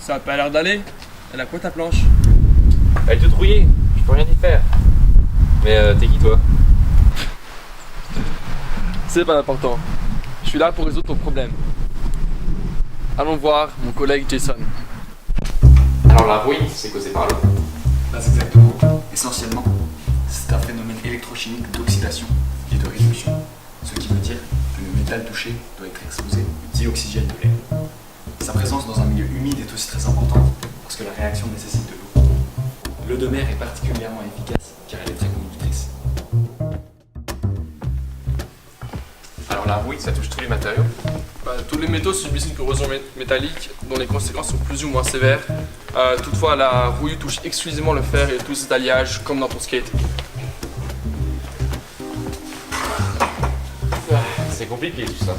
Ça a pas l'air d'aller. Elle a quoi ta planche? Elle est toute rouillée, je peux rien y faire. Mais t'es qui toi? C'est pas important. Je suis là pour résoudre ton problème. Allons voir mon collègue Jason. Alors la rouille, c'est causé par l'eau. Pas exactement. Essentiellement, c'est un phénomène électrochimique d'oxydation et de réduction. Ce qui veut dire que le métal touché doit être exposé au dioxygène de l'air. Sa présence dans un milieu humide est aussi très importante parce que la réaction nécessite de l'eau. L'eau de mer est particulièrement efficace car elle est très conductrice. Alors la rouille, ça touche tous les matériaux. Tous les métaux subissent une corrosion métallique dont les conséquences sont plus ou moins sévères. Toutefois, la rouille touche exclusivement le fer et tous ses alliages, comme dans ton skate. C'est compliqué tout ça.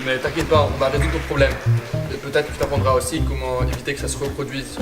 Mais t'inquiète pas, on va résoudre ton problème. Et peut-être que tu apprendras aussi comment éviter que ça se reproduise.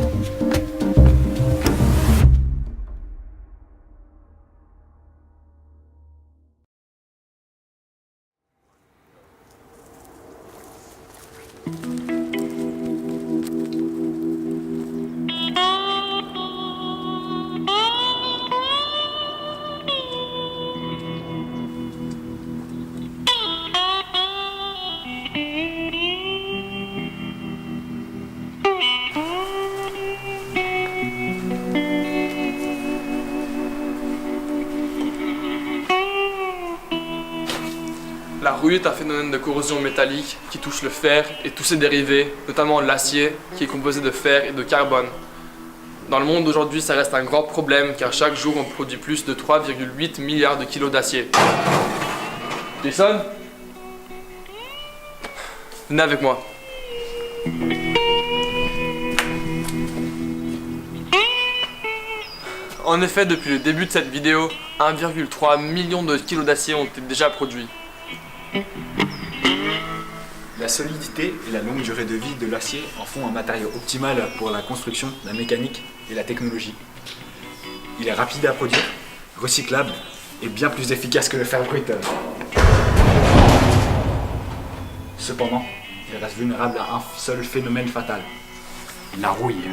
La rouille est un phénomène de corrosion métallique qui touche le fer et tous ses dérivés, notamment l'acier qui est composé de fer et de carbone. Dans le monde d'aujourd'hui, ça reste un grand problème car chaque jour on produit plus de 3,8 milliards de kilos d'acier. Jason? Venez avec moi. En effet, depuis le début de cette vidéo, 1,3 million de kilos d'acier ont été déjà produits. La solidité et la longue durée de vie de l'acier en font un matériau optimal pour la construction, la mécanique et la technologie. Il est rapide à produire, recyclable et bien plus efficace que le fer brut. Cependant, il reste vulnérable à un seul phénomène fatal, la rouille.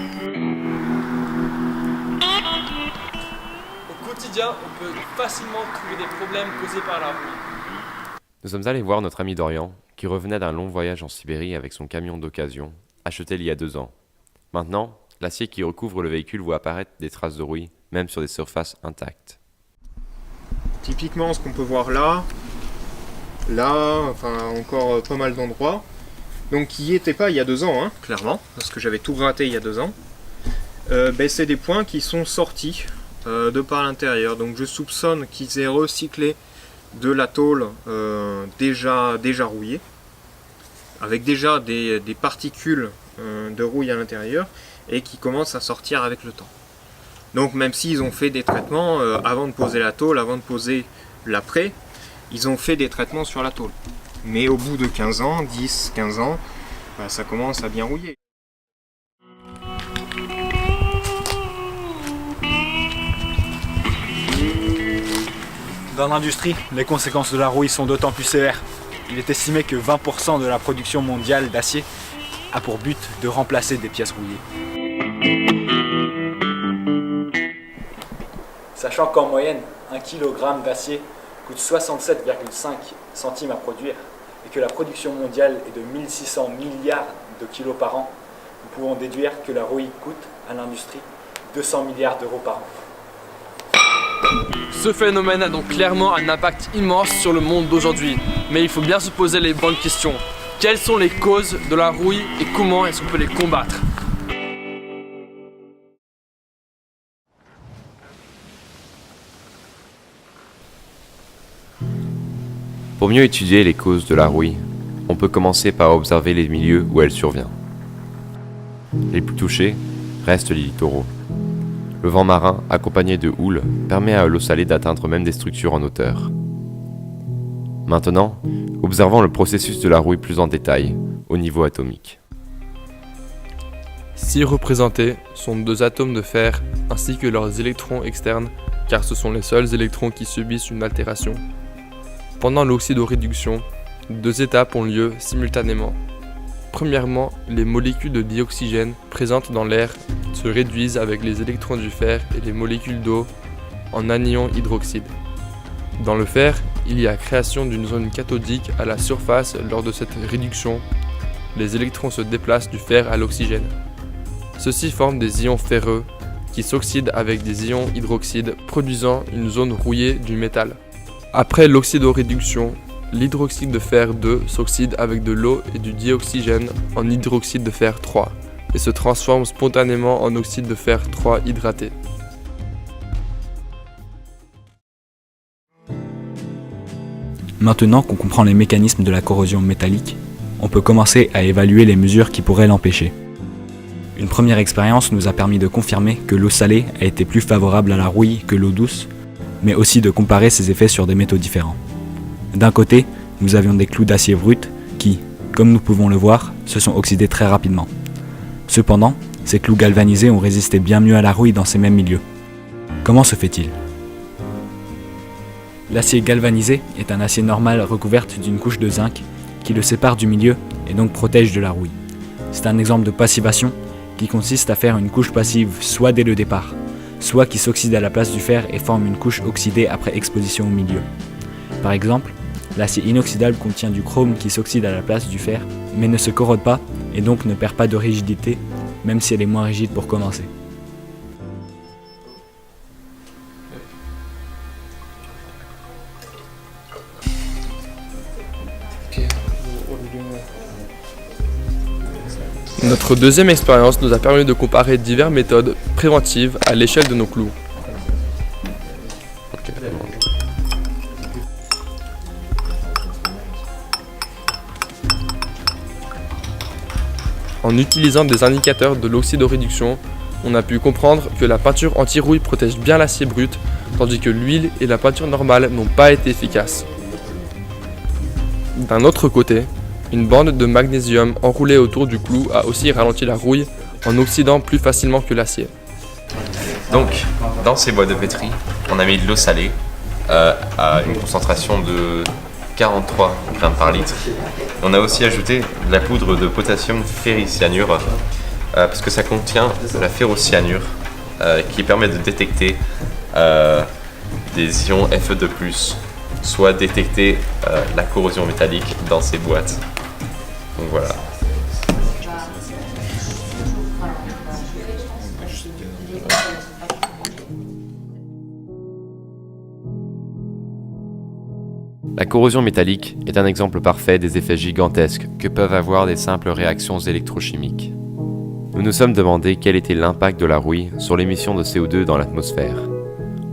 Au quotidien, on peut facilement trouver des problèmes causés par la rouille. Nous sommes allés voir notre ami Dorian, qui revenait d'un long voyage en Sibérie avec son camion d'occasion, acheté il y a 2 ans. Maintenant, l'acier qui recouvre le véhicule voit apparaître des traces de rouille, même sur des surfaces intactes. Typiquement, ce qu'on peut voir là, enfin encore pas mal d'endroits. Donc qui n'y étaient pas il y a 2 ans, hein, clairement, parce que j'avais tout gratté il y a 2 ans. C'est des points qui sont sortis de par l'intérieur. Donc je soupçonne qu'ils aient recyclé de la tôle déjà rouillée, avec déjà des particules de rouille à l'intérieur et qui commencent à sortir avec le temps. Donc même s'ils ont fait des traitements avant de poser la tôle, avant de poser l'après, ils ont fait des traitements sur la tôle. Mais au bout de 15 ans, 10, 15 ans, ça commence à bien rouiller. Dans l'industrie, les conséquences de la rouille sont d'autant plus sévères. Il est estimé que 20% de la production mondiale d'acier a pour but de remplacer des pièces rouillées. Sachant qu'en moyenne, 1 kg d'acier coûte 67,5 centimes à produire et que la production mondiale est de 1600 milliards de kilos par an, nous pouvons déduire que la rouille coûte à l'industrie 200 milliards d'euros par an. Ce phénomène a donc clairement un impact immense sur le monde d'aujourd'hui. Mais il faut bien se poser les bonnes questions. Quelles sont les causes de la rouille et comment est-ce qu'on peut les combattre? Pour mieux étudier les causes de la rouille, on peut commencer par observer les milieux où elle survient. Les plus touchés restent les littoraux. Le vent marin, accompagné de houle, permet à l'eau salée d'atteindre même des structures en hauteur. Maintenant, observons le processus de la rouille plus en détail, au niveau atomique. Ci représentés sont 2 atomes de fer ainsi que leurs électrons externes, car ce sont les seuls électrons qui subissent une altération. Pendant l'oxydoréduction, 2 étapes ont lieu simultanément. Premièrement, les molécules de dioxygène présentes dans l'air se réduisent avec les électrons du fer et les molécules d'eau en anion hydroxyde. Dans le fer, il y a création d'une zone cathodique à la surface. Lors de cette réduction, les électrons se déplacent du fer à l'oxygène. Ceux-ci forment des ions ferreux qui s'oxydent avec des ions hydroxydes, produisant une zone rouillée du métal. Après l'oxydoréduction, l'hydroxyde de fer 2 s'oxyde avec de l'eau et du dioxygène en hydroxyde de fer 3 et se transforme spontanément en oxyde de fer 3 hydraté. Maintenant qu'on comprend les mécanismes de la corrosion métallique, on peut commencer à évaluer les mesures qui pourraient l'empêcher. Une première expérience nous a permis de confirmer que l'eau salée a été plus favorable à la rouille que l'eau douce, mais aussi de comparer ses effets sur des métaux différents. D'un côté, nous avions des clous d'acier brut qui, comme nous pouvons le voir, se sont oxydés très rapidement. Cependant, ces clous galvanisés ont résisté bien mieux à la rouille dans ces mêmes milieux. Comment se fait-il ? L'acier galvanisé est un acier normal recouvert d'une couche de zinc qui le sépare du milieu et donc protège de la rouille. C'est un exemple de passivation qui consiste à faire une couche passive soit dès le départ, soit qui s'oxyde à la place du fer et forme une couche oxydée après exposition au milieu. Par exemple, l'acier inoxydable contient du chrome qui s'oxyde à la place du fer, mais ne se corrode pas et donc ne perd pas de rigidité, même si elle est moins rigide pour commencer. Notre deuxième expérience nous a permis de comparer diverses méthodes préventives à l'échelle de nos clous. En utilisant des indicateurs de l'oxydoréduction, on a pu comprendre que la peinture anti-rouille protège bien l'acier brut, tandis que l'huile et la peinture normale n'ont pas été efficaces. D'un autre côté, une bande de magnésium enroulée autour du clou a aussi ralenti la rouille en oxydant plus facilement que l'acier. Donc, dans ces boîtes de pétri, on a mis de l'eau salée à une concentration de 43 grammes par litre. On a aussi ajouté de la poudre de potassium ferricyanure parce que ça contient de la ferrocyanure qui permet de détecter des ions Fe2+, soit détecter la corrosion métallique dans ces boîtes. Donc voilà. La corrosion métallique est un exemple parfait des effets gigantesques que peuvent avoir des simples réactions électrochimiques. Nous nous sommes demandé quel était l'impact de la rouille sur l'émission de CO2 dans l'atmosphère.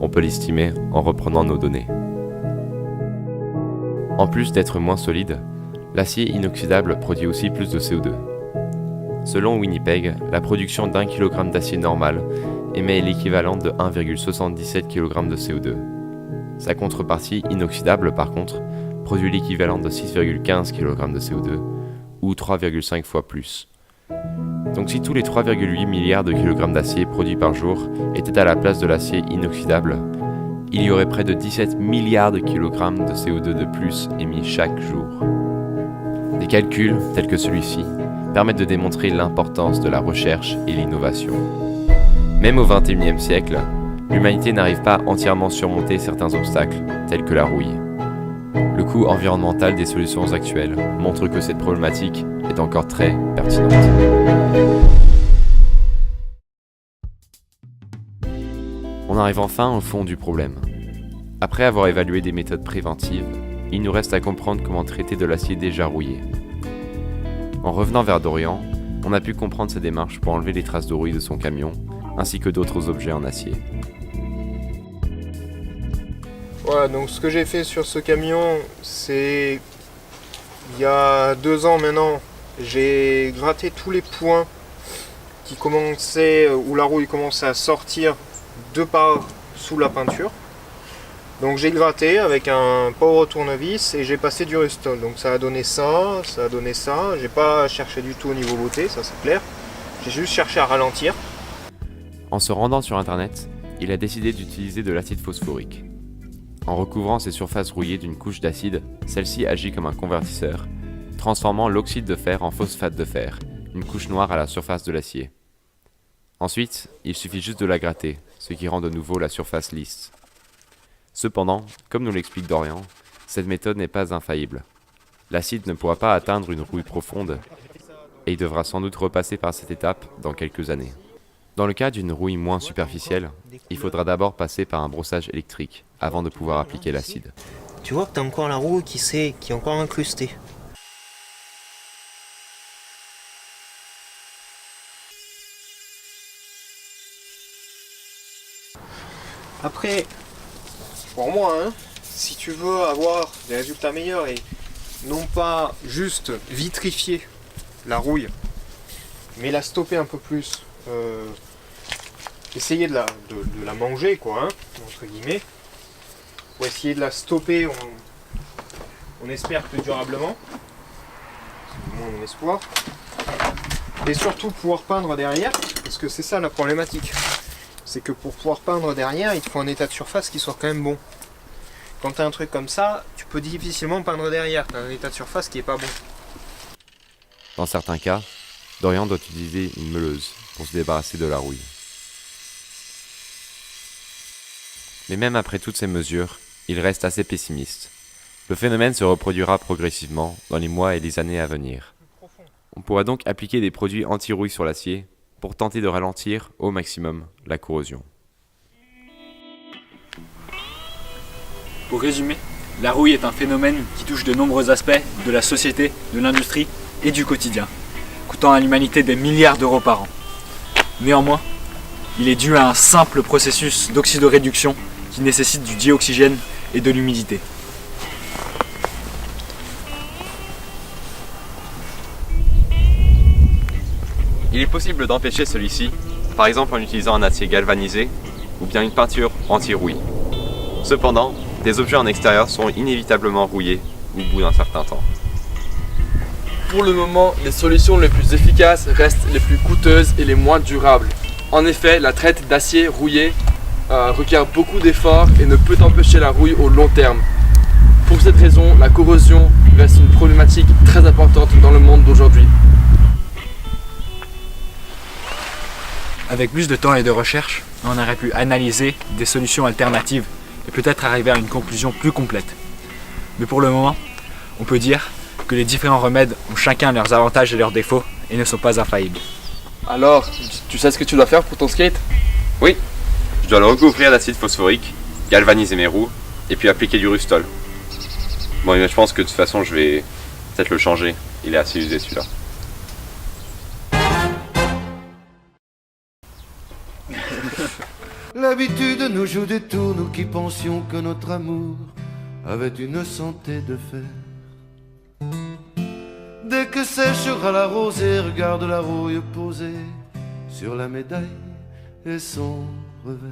On peut l'estimer en reprenant nos données. En plus d'être moins solide, l'acier inoxydable produit aussi plus de CO2. Selon Winnipeg, la production d'1 kg d'acier normal émet l'équivalent de 1,77 kg de CO2. Sa contrepartie inoxydable, par contre, produit l'équivalent de 6,15 kg de CO2, ou 3,5 fois plus. Donc si tous les 3,8 milliards de kilogrammes d'acier produits par jour étaient à la place de l'acier inoxydable, il y aurait près de 17 milliards de kilogrammes de CO2 de plus émis chaque jour. Des calculs, tels que celui-ci, permettent de démontrer l'importance de la recherche et l'innovation. Même au XXIe siècle, l'humanité n'arrive pas à entièrement surmonter certains obstacles, tels que la rouille. Le coût environnemental des solutions actuelles montre que cette problématique est encore très pertinente. On arrive enfin au fond du problème. Après avoir évalué des méthodes préventives, il nous reste à comprendre comment traiter de l'acier déjà rouillé. En revenant vers Dorian, on a pu comprendre sa démarche pour enlever les traces de rouille de son camion, ainsi que d'autres objets en acier. Voilà, donc ce que j'ai fait sur ce camion, c'est il y a 2 ans maintenant, j'ai gratté tous les points qui commençaient, où la rouille commençait à sortir de par sous la peinture. Donc j'ai gratté avec un power tournevis et j'ai passé du Rustol. Donc ça a donné ça, ça a donné ça. J'ai pas cherché du tout au niveau beauté, ça c'est clair. J'ai juste cherché à ralentir. En se rendant sur internet, il a décidé d'utiliser de l'acide phosphorique. En recouvrant ses surfaces rouillées d'une couche d'acide, celle-ci agit comme un convertisseur, transformant l'oxyde de fer en phosphate de fer, une couche noire à la surface de l'acier. Ensuite, il suffit juste de la gratter, ce qui rend de nouveau la surface lisse. Cependant, comme nous l'explique Dorian, cette méthode n'est pas infaillible. L'acide ne pourra pas atteindre une rouille profonde, et il devra sans doute repasser par cette étape dans quelques années. Dans le cas d'une rouille moins superficielle, il faudra d'abord passer par un brossage électrique, avant de pouvoir appliquer l'acide. Tu vois que t'as encore la rouille qui est encore incrustée. Après, pour moi, si tu veux avoir des résultats meilleurs et non pas juste vitrifier la rouille, mais la stopper un peu plus, essayer de la manger, quoi, entre guillemets, pour essayer de la stopper, on espère plus durablement, c'est du moins mon espoir, et surtout pouvoir peindre derrière, parce que c'est ça la problématique. C'est que pour pouvoir peindre derrière, il te faut un état de surface qui soit quand même bon. Quand tu as un truc comme ça, tu peux difficilement peindre derrière, tu as un état de surface qui est pas bon. Dans certains cas, Dorian doit utiliser une meuleuse pour se débarrasser de la rouille. Mais même après toutes ces mesures, il reste assez pessimiste. Le phénomène se reproduira progressivement dans les mois et les années à venir. On pourra donc appliquer des produits anti-rouille sur l'acier pour tenter de ralentir au maximum la corrosion. Pour résumer, la rouille est un phénomène qui touche de nombreux aspects de la société, de l'industrie et du quotidien, coûtant à l'humanité des milliards d'euros par an. Néanmoins, il est dû à un simple processus d'oxydoréduction qui nécessite du dioxygène et de l'humidité. Il est possible d'empêcher celui-ci, par exemple en utilisant un acier galvanisé ou bien une peinture anti-rouille. Cependant, des objets en extérieur sont inévitablement rouillés au bout d'un certain temps. Pour le moment, les solutions les plus efficaces restent les plus coûteuses et les moins durables. En effet, la traite d'acier rouillé requiert beaucoup d'efforts et ne peut empêcher la rouille au long terme. Pour cette raison, la corrosion reste une problématique très importante dans le monde d'aujourd'hui. Avec plus de temps et de recherche, on aurait pu analyser des solutions alternatives et peut-être arriver à une conclusion plus complète. Mais pour le moment, on peut dire que les différents remèdes ont chacun leurs avantages et leurs défauts et ne sont pas infaillibles. Alors, tu sais ce que tu dois faire pour ton skate? Oui, je dois le recouvrir d'acide phosphorique, galvaniser mes roues et puis appliquer du Rustol. Bon, mais je pense que de toute façon je vais peut-être le changer, il est assez usé celui-là. L'habitude nous joue des tours, nous qui pensions que notre amour avait une santé de fer. Dès que séchera la rosée, regarde la rouille posée sur la médaille et son revers.